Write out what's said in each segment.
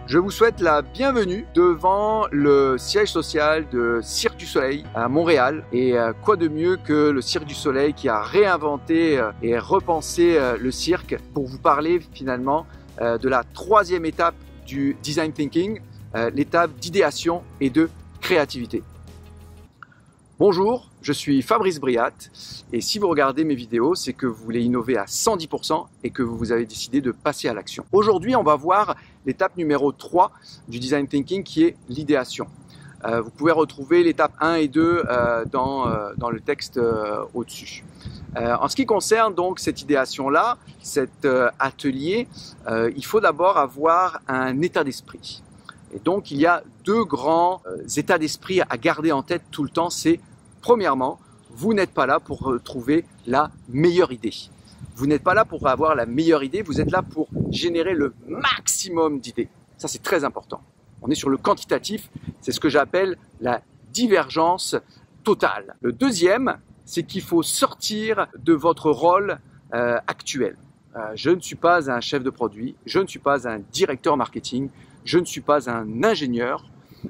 Je vous souhaite la bienvenue devant le siège social de Cirque du Soleil à Montréal. Et quoi de mieux que le Cirque du Soleil qui a réinventé et repensé le cirque pour vous parler finalement de la troisième étape du design thinking, l'étape d'idéation et de créativité. Bonjour, je suis Fabrice Briat et si vous regardez mes vidéos, c'est que vous voulez innover à 110% et que vous avez décidé de passer à l'action. Aujourd'hui, on va voir l'étape numéro 3 du design thinking qui est l'idéation. Vous pouvez retrouver l'étape 1 et 2 dans le texte au-dessus. En ce qui concerne donc cette idéation-là, cet atelier, il faut d'abord avoir un état d'esprit. Et donc, il y a deux grands états d'esprit à garder en tête tout le temps. C'est, premièrement, vous n'êtes pas là pour trouver la meilleure idée. Vous n'êtes pas là pour avoir la meilleure idée, vous êtes là pour générer le maximum d'idées. Ça, c'est très important. On est sur le quantitatif, c'est ce que j'appelle la divergence totale. Le deuxième, c'est qu'il faut sortir de votre rôle actuel. Je ne suis pas un chef de produit, je ne suis pas un directeur marketing, je ne suis pas un ingénieur,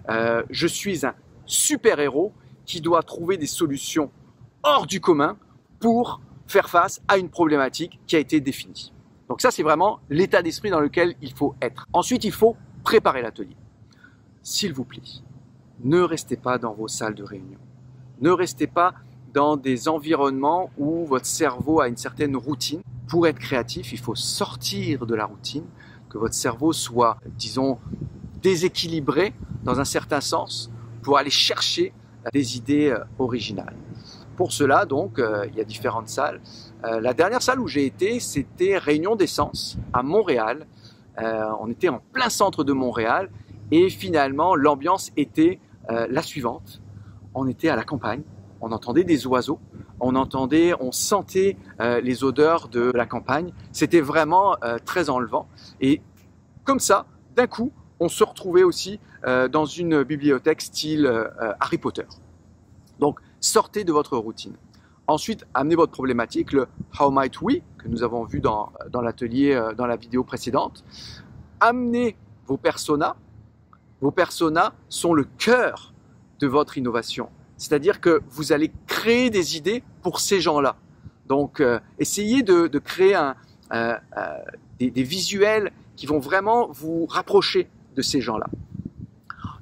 je suis un super-héros qui doit trouver des solutions hors du commun pour faire face à une problématique qui a été définie. Donc ça, c'est vraiment l'état d'esprit dans lequel il faut être. Ensuite, il faut préparer l'atelier. S'il vous plaît, ne restez pas dans vos salles de réunion. Ne restez pas dans des environnements où votre cerveau a une certaine routine. Pour être créatif, il faut sortir de la routine, que votre cerveau soit, disons, déséquilibré dans un certain sens pour aller chercher des idées originales. Pour cela, donc, il y a différentes salles. La dernière salle où j'ai été, c'était Réunion des Sens à Montréal. On était en plein centre de Montréal et finalement, l'ambiance était la suivante. On était à la campagne, on entendait des oiseaux, on sentait les odeurs de la campagne. C'était vraiment très enlevant. Et comme ça, d'un coup, on se retrouvait aussi dans une bibliothèque style Harry Potter. Donc, sortez de votre routine. Ensuite, amenez votre problématique, le « How might we » que nous avons vu dans l'atelier, dans la vidéo précédente. Amenez vos personas. Vos personas sont le cœur de votre innovation. C'est-à-dire que vous allez créer des idées pour ces gens-là. Donc, essayez de créer des visuels qui vont vraiment vous rapprocher de ces gens-là.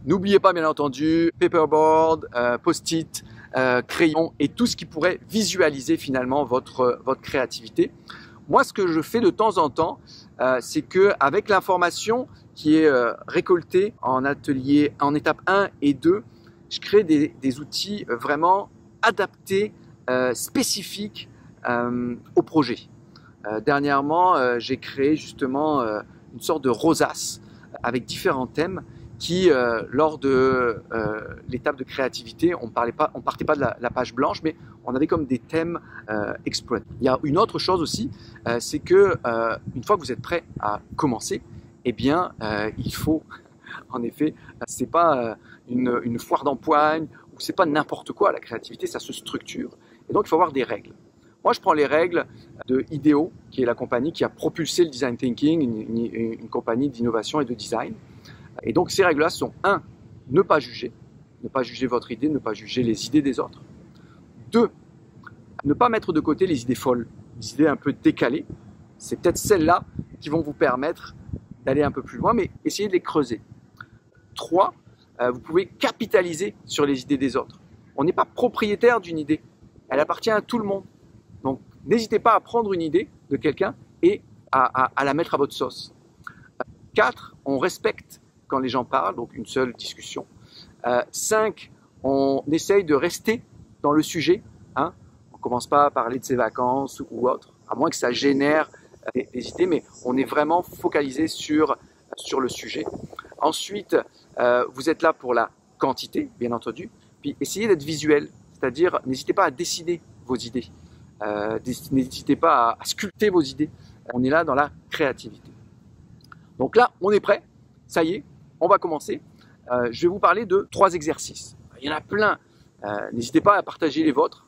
N'oubliez pas, bien entendu, paperboard, post-it, crayon et tout ce qui pourrait visualiser finalement votre créativité. Moi, ce que je fais de temps en temps, c'est que avec l'information qui est récoltée en atelier, en étape 1 et 2, je crée des outils vraiment adaptés, spécifiques au projet. Dernièrement, j'ai créé justement une sorte de rosace avec différents thèmes qui, lors de l'étape de créativité, on partait pas de la page blanche, mais on avait comme des thèmes exploités. Il y a une autre chose aussi, c'est que une fois que vous êtes prêt à commencer, eh bien, il faut, en effet, c'est pas une foire d'empoigne ou c'est pas n'importe quoi. La créativité, ça se structure, et donc il faut avoir des règles. Moi, je prends les règles de IDEO, qui est la compagnie qui a propulsé le design thinking, une compagnie d'innovation et de design. Et donc, ces règles-là sont 1. Ne pas juger votre idée, ne pas juger les idées des autres. 2. Ne pas mettre de côté les idées folles, les idées un peu décalées. C'est peut-être celles-là qui vont vous permettre d'aller un peu plus loin, mais essayez de les creuser. 3. Vous pouvez capitaliser sur les idées des autres. On n'est pas propriétaire d'une idée, elle appartient à tout le monde. Donc, n'hésitez pas à prendre une idée de quelqu'un et à la mettre à votre sauce. 4. On respecte quand les gens parlent, donc une seule discussion. 5. On essaye de rester dans le sujet. Hein. On ne commence pas à parler de ses vacances ou autre, à moins que ça génère des idées, mais on est vraiment focalisé sur le sujet. Ensuite, vous êtes là pour la quantité, bien entendu, puis essayez d'être visuel, c'est-à-dire n'hésitez pas à dessiner vos idées. N'hésitez pas à sculpter vos idées. On est là dans la créativité. Donc là, on est prêt. Ça y est, on va commencer. Je vais vous parler de 3 exercices. Il y en a plein. N'hésitez pas à partager les vôtres,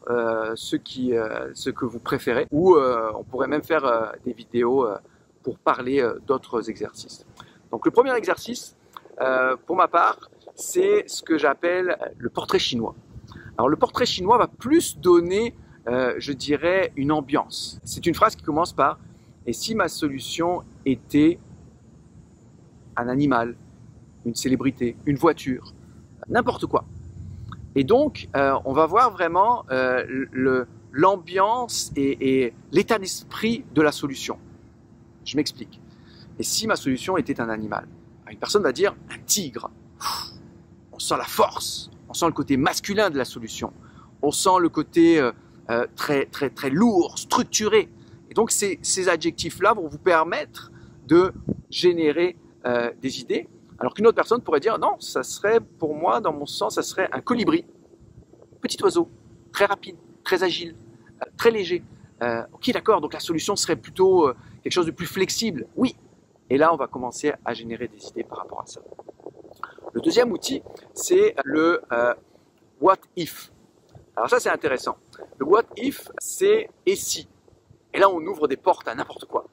ceux que vous préférez. Ou on pourrait même faire des vidéos pour parler d'autres exercices. Donc le premier exercice, pour ma part, c'est ce que j'appelle le portrait chinois. Alors le portrait chinois va plus donner, je dirais, une ambiance. C'est une phrase qui commence par « Et si ma solution était un animal, une célébrité, une voiture, n'importe quoi ». Et donc, on va voir vraiment l'ambiance et l'état d'esprit de la solution. Je m'explique. Et si ma solution était un animal? Une personne va dire un tigre. On sent la force, on sent le côté masculin de la solution, on sent le côté très lourd, structuré. Et donc, ces adjectifs-là vont vous permettre de générer des idées. Alors qu'une autre personne pourrait dire, non, ça serait, pour moi, dans mon sens, ça serait un colibri. Petit oiseau, très rapide, très agile, très léger. Ok, d'accord, donc la solution serait plutôt quelque chose de plus flexible. Oui. Et là, on va commencer à générer des idées par rapport à ça. Le deuxième outil, c'est le what if. Alors ça, c'est intéressant. Le what if, c'est et si. Et là, on ouvre des portes à n'importe quoi.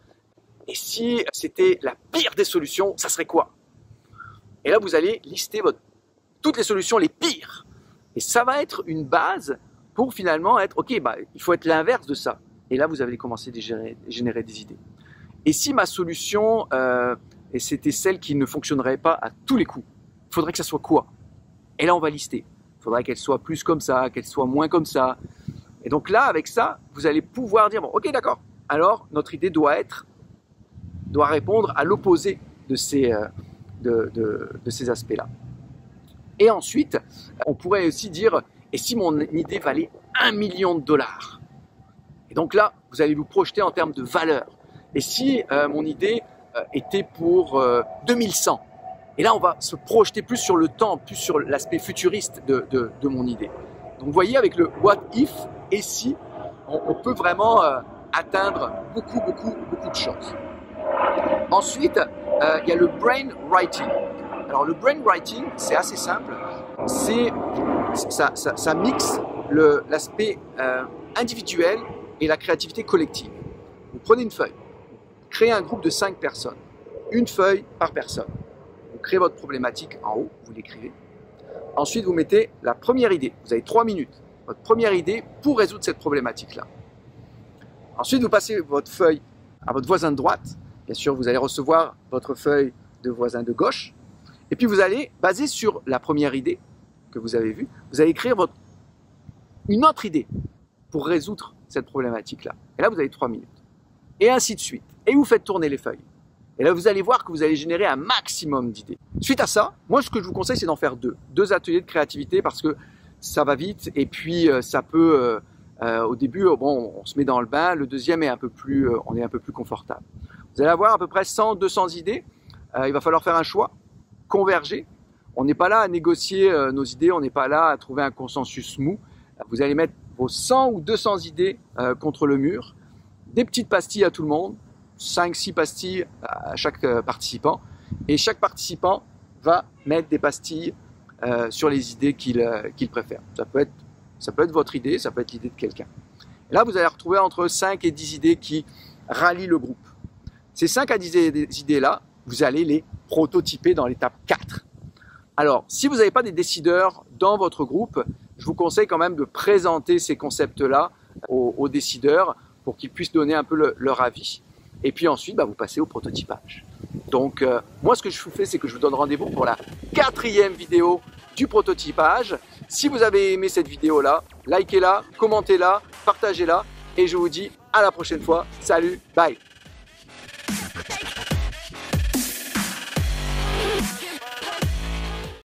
Et si c'était la pire des solutions, ça serait quoi? Et là, vous allez lister toutes les solutions les pires. Et ça va être une base pour finalement être, ok, il faut être l'inverse de ça. Et là, vous allez commencer à générer des idées. Et si ma solution, et c'était celle qui ne fonctionnerait pas à tous les coups, il faudrait que ça soit quoi? Et là, on va lister. Il faudrait qu'elle soit plus comme ça, qu'elle soit moins comme ça. Et donc là, avec ça, vous allez pouvoir dire, bon, ok, d'accord. Alors, notre idée doit répondre à l'opposé de ces aspects-là. Et ensuite, on pourrait aussi dire, et si mon idée valait 1 million de dollars? Et donc là, vous allez vous projeter en termes de valeur. Et si mon idée était pour 2100? Et là, on va se projeter plus sur le temps, plus sur l'aspect futuriste de mon idée. Donc vous voyez, avec le what if et si, on peut vraiment atteindre beaucoup de choses. Ensuite, il y a le brainwriting. Alors le brainwriting, c'est assez simple. Ça mixe l'aspect individuel et la créativité collective. Vous prenez une feuille, créez un groupe de 5 personnes, une feuille par personne. Vous créez votre problématique en haut, vous l'écrivez. Ensuite, vous mettez la première idée. Vous avez 3 minutes. Votre première idée pour résoudre cette problématique-là. Ensuite, vous passez votre feuille à votre voisin de droite. Bien sûr, vous allez recevoir votre feuille de voisin de gauche. Et puis, vous allez, basé sur la première idée que vous avez vue, vous allez écrire une autre idée pour résoudre cette problématique-là. Et là, vous avez 3 minutes. Et ainsi de suite. Et vous faites tourner les feuilles. Et là, vous allez voir que vous allez générer un maximum d'idées. Suite à ça, moi, ce que je vous conseille, c'est d'en faire 2. 2 ateliers de créativité parce que ça va vite et puis ça peut, au début, bon, on se met dans le bain. Le deuxième est on est un peu plus confortable. Vous allez avoir à peu près 100, 200 idées. Il va falloir faire un choix, converger. On n'est pas là à négocier nos idées, on n'est pas là à trouver un consensus mou. Vous allez mettre vos 100 ou 200 idées contre le mur, des petites pastilles à tout le monde, 5-6 pastilles à chaque participant, et chaque participant va mettre des pastilles sur les idées qu'il préfère. Ça peut être votre idée, ça peut être l'idée de quelqu'un. Et là, vous allez retrouver entre 5 et 10 idées qui rallient le groupe. Ces 5 à 10 idées-là, vous allez les prototyper dans l'étape 4. Alors, si vous n'avez pas des décideurs dans votre groupe, je vous conseille quand même de présenter ces concepts-là aux décideurs pour qu'ils puissent donner un peu leur avis. Et puis ensuite, vous passez au prototypage. Donc, moi, ce que je vous fais, c'est que je vous donne rendez-vous pour la 4e vidéo du prototypage. Si vous avez aimé cette vidéo-là, likez-la, commentez-la, partagez-la. Et je vous dis à la prochaine fois. Salut, bye!